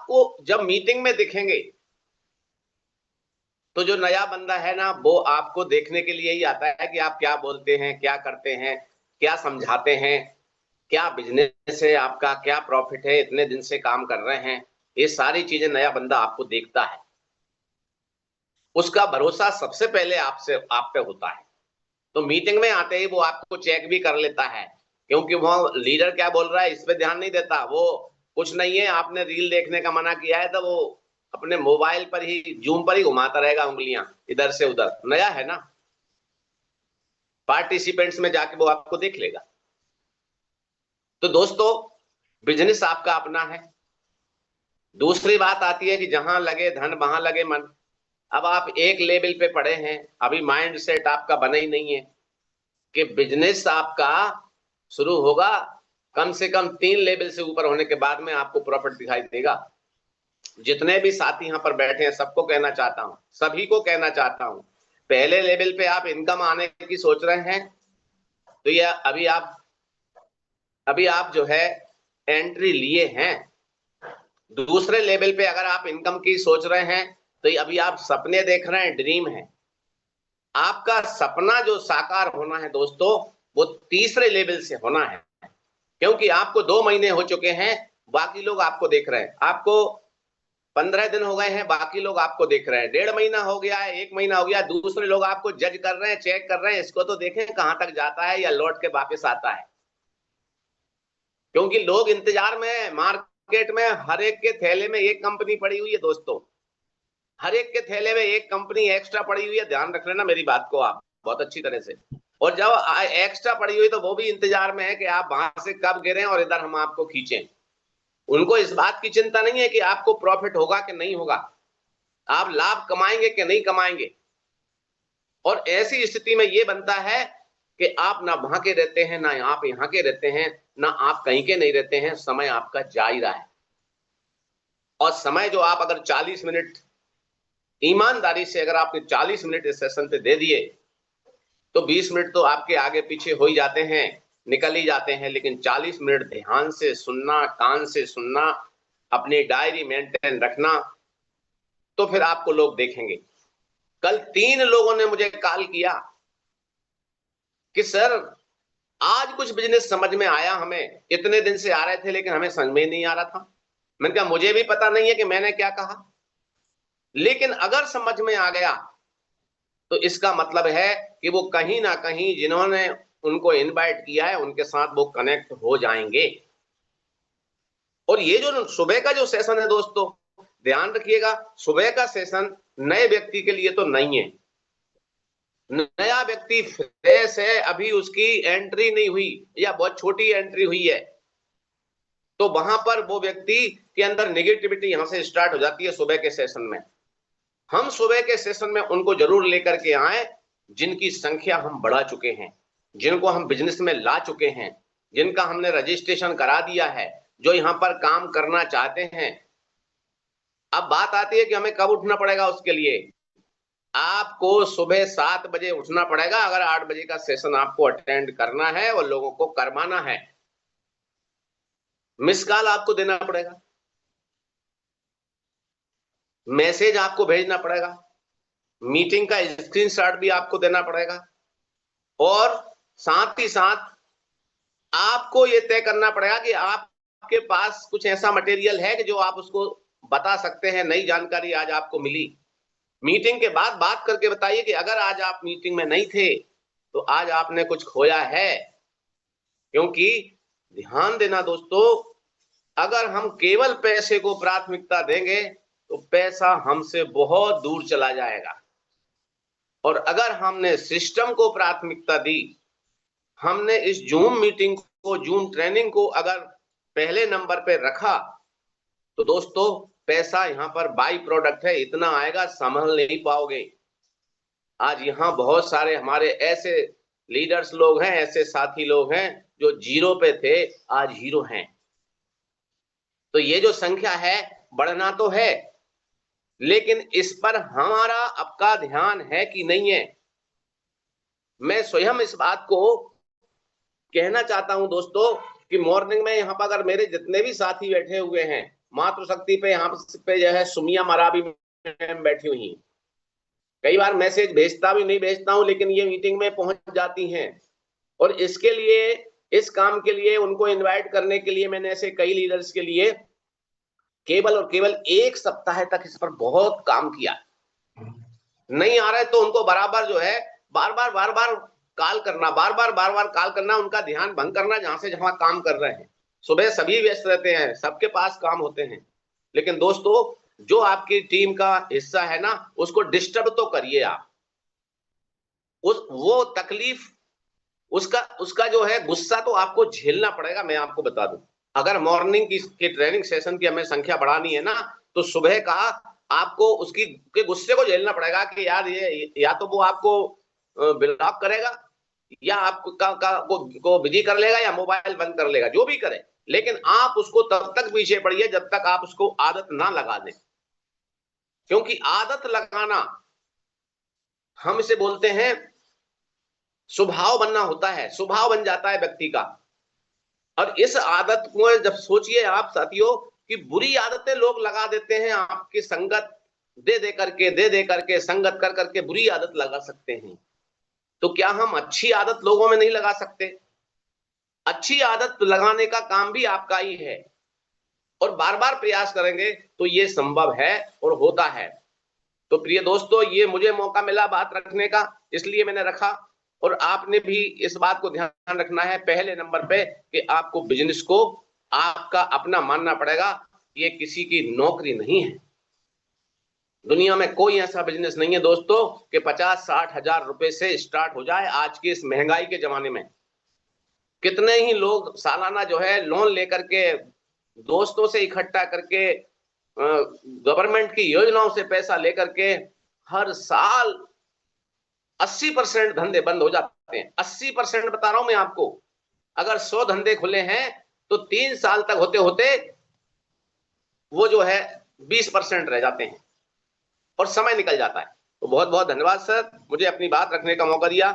आपको जब मीटिंग में दिखेंगे तो जो नया बंदा है ना, वो आपको देखने के लिए ही आता है कि आप क्या बोलते हैं, क्या करते हैं, क्या समझाते हैं, क्या बिजनेस है आपका, क्या प्रॉफिट है, इतने दिन से काम कर रहे हैं। ये सारी चीजें नया बंदा आपको देखता है, उसका भरोसा सबसे पहले आप पे होता है। तो मीटिंग में आते ही वो आपको चेक भी कर लेता है, क्योंकि वो लीडर क्या बोल रहा है इस पे ध्यान नहीं देता। वो कुछ नहीं है, आपने रील देखने का मना किया है तो वो अपने मोबाइल पर ही, जूम पर ही घुमाता रहेगा उंगलियां इधर से उधर। नया है ना, पार्टिसिपेंट्स में जाके वो आपको देख लेगा। तो दोस्तों, बिजनेस आपका अपना है। दूसरी बात आती है कि जहां लगे धन वहां लगे मन। अब आप एक लेवल पे पड़े हैं, अभी माइंड सेट आपका बना ही नहीं है कि बिजनेस आपका शुरू होगा। कम से कम 3 लेवल से ऊपर होने के बाद में आपको प्रॉफिट दिखाई देगा। जितने भी साथी यहाँ पर बैठे हैं सबको कहना चाहता हूं, सभी को कहना चाहता हूं, पहले लेवल पे आप इनकम आने की सोच रहे हैं तो ये अभी आप जो है एंट्री लिए हैं। दूसरे लेवल पे अगर आप इनकम की सोच रहे हैं तो अभी आप सपने देख रहे हैं, ड्रीम है। आपका सपना जो साकार होना है दोस्तों, वो तीसरे लेवल से होना है। क्योंकि आपको 2 महीने हो चुके हैं, बाकी लोग आपको देख रहे हैं। आपको 15 दिन हो गए हैं, बाकी लोग आपको देख रहे हैं। 1.5 महीना हो गया है, 1 महीना हो गया, दूसरे लोग आपको जज कर रहे हैं, चेक कर रहे हैं, इसको तो देखें कहां तक जाता है या लौट के वापस आता है। क्योंकि लोग इंतजार में है। मार्केट में हर एक के थैले में एक कंपनी पड़ी हुई है दोस्तों, हर एक के थैले में एक कंपनी एक्स्ट्रा पड़ी हुई है। ध्यान रख लेना मेरी बात को आप बहुत अच्छी तरह से। और जब एक्स्ट्रा पड़ी हुई तो वो भी इंतजार में है कि आप वहां से कब गिरें और इधर हम आपको खींचें। उनको इस बात की चिंता नहीं है कि आपको प्रॉफिट होगा कि नहीं होगा, आप लाभ कमाएंगे कि नहीं कमाएंगे। और ऐसी स्थिति में ये बनता है कि आप ना वहां के रहते हैं, ना आप यहाँ के रहते हैं, ना आप कहीं के नहीं रहते हैं। समय आपका जा ही रहा है। और समय जो आप अगर 40 मिनट ईमानदारी से अगर आपने 40 मिनट इस सेशन पे दे दिए तो 20 मिनट तो आपके आगे पीछे हो ही जाते हैं, निकल ही जाते हैं। लेकिन 40 मिनट ध्यान से सुनना, कान से सुनना, अपनी डायरी मेंटेन रखना, तो फिर आपको लोग देखेंगे। कल 3 लोगों ने मुझे कॉल किया कि सर आज कुछ बिजनेस समझ में आया, हमें इतने दिन से आ रहे थे लेकिन हमें समझ में नहीं आ रहा था। मैंने कहा मुझे भी पता नहीं है कि मैंने क्या कहा, लेकिन अगर समझ में आ गया तो इसका मतलब है कि वो कहीं ना कहीं जिन्होंने उनको इनवाइट किया है उनके साथ वो कनेक्ट हो जाएंगे। और ये जो सुबह का जो सेशन है दोस्तों, ध्यान रखिएगा, सुबह का सेशन नए व्यक्ति के लिए तो नहीं है। नया व्यक्ति फ्रेश है, अभी उसकी एंट्री नहीं हुई या बहुत छोटी एंट्री हुई है, तो वहां पर वो व्यक्ति के अंदर नेगेटिविटी यहां से स्टार्ट हो जाती है सुबह के सेशन में। हम सुबह के सेशन में उनको जरूर लेकर के आए जिनकी संख्या हम बढ़ा चुके हैं, जिनको हम बिजनेस में ला चुके हैं, जिनका हमने रजिस्ट्रेशन करा दिया है, जो यहां पर काम करना चाहते हैं। अब बात आती है कि हमें कब उठना पड़ेगा उसके लिए। आपको सुबह 7 बजे उठना पड़ेगा अगर 8 बजे का सेशन आपको अटेंड करना है और लोगों को करवाना है। मिस कॉल आपको देना पड़ेगा, मैसेज आपको भेजना पड़ेगा, मीटिंग का स्क्रीनशॉट भी आपको देना पड़ेगा। और साथ ही साथ आपको यह तय करना पड़ेगा कि आपके पास कुछ ऐसा मटेरियल है कि जो आप उसको बता सकते हैं। नई जानकारी आज आपको मिली, मीटिंग के बाद बात करके बताइए कि अगर आज आप मीटिंग में नहीं थे तो आज आपने कुछ खोया है। क्योंकि ध्यान देना दोस्तों, अगर हम केवल पैसे को प्राथमिकता देंगे तो पैसा हमसे बहुत दूर चला जाएगा। और अगर हमने सिस्टम को प्राथमिकता दी, हमने इस जूम मीटिंग को, जूम ट्रेनिंग को अगर पहले नंबर पे रखा, तो दोस्तों पैसा यहां पर बाई प्रोडक्ट है, इतना आएगा संभल नहीं पाओगे। आज यहां बहुत सारे हमारे ऐसे लीडर्स लोग हैं, ऐसे साथी लोग हैं जो जीरो पे थे, आज हीरो हैं। तो ये जो संख्या है बढ़ना तो है, लेकिन इस पर हमारा आपका ध्यान है कि नहीं है। मैं स्वयं इस बात को कहना चाहता हूं दोस्तों कि मॉर्निंग में यहां पर अगर मेरे जितने भी साथी बैठे हुए हैं, मातृशक्ति पे यहाँ पे जो है सुमिया मरावी मैम बैठी हुई हैं। कई बार मैसेज भेजता भी नहीं भेजता हूं, लेकिन ये मीटिंग में पहुंच जाती हैं। और इसके लिए, इस काम के लिए उनको इनवाइट करने के लिए मैंने ऐसे कई लीडर्स के लिए केवल और केवल 1 सप्ताह तक इस पर बहुत काम किया। नहीं आ रहे तो उनको बराबर जो है बार बार कॉल करना, बार बार कॉल करना, उनका ध्यान भंग करना जहां काम कर रहे हैं। सुबह सभी व्यस्त रहते हैं, सबके पास काम होते हैं, लेकिन दोस्तों जो आपकी टीम का हिस्सा है ना, उसको डिस्टर्ब तो करिए आप। वो तकलीफ, उसका जो है गुस्सा तो आपको झेलना पड़ेगा। मैं आपको बता दूं, अगर मॉर्निंग की ट्रेनिंग सेशन की हमें संख्या बढ़ानी है ना, तो सुबह का आपको उसकी के गुस्से को झेलना पड़ेगा कि यार ये या तो वो आपको ब्लॉक करेगा, या आपको बिजी कर लेगा, या मोबाइल बंद कर लेगा, जो भी करे, लेकिन आप उसको तब तक पीछे पड़िए जब तक आप उसको आदत ना लगा दें। क्योंकि आदत लगाना, हम इसे बोलते हैं स्वभाव बनना होता है, स्वभाव बन जाता है व्यक्ति का। और इस आदत को जब सोचिए आप साथियों कि बुरी आदतें लोग लगा देते हैं, आपकी संगत दे दे करके संगत कर करके बुरी आदत लगा सकते हैं, तो क्या हम अच्छी आदत लोगों में नहीं लगा सकते? अच्छी आदत लगाने का काम भी आपका ही है, और बार बार प्रयास करेंगे तो ये संभव है और होता है। तो प्रिय दोस्तों, ये मुझे मौका मिला बात रखने का, इसलिए मैंने रखा। और आपने भी इस बात को ध्यान रखना है पहले नंबर पे कि आपको बिजनेस को आपका अपना मानना पड़ेगा। ये किसी की नौकरी नहीं है। दुनिया में कोई ऐसा बिजनेस नहीं है दोस्तों कि 50-60 हजार रुपए से स्टार्ट हो जाए। आज की इस महंगाई के जमाने में कितने ही लोग सालाना जो है लोन लेकर के, दोस्तों से इकट्ठा करके, गवर्नमेंट की योजनाओं से पैसा लेकर के हर साल 80% धंधे बंद हो जाते हैं। 80% बता रहा हूं मैं आपको। अगर 100 धंधे खुले हैं तो 3 साल तक होते होते वो जो है 20% रह जाते हैं और समय निकल जाता है। तो बहुत बहुत धन्यवाद सर, मुझे अपनी बात रखने का मौका दिया।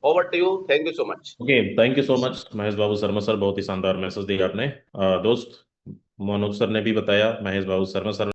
Over to you, thank you so much. Okay, thank you so much Mahesh Babu Sharma sir, बहुत ही शानदार मैसेज दिया आपने। दोस्त मनोज सर ने भी बताया, महेश बाबू शर्मा सर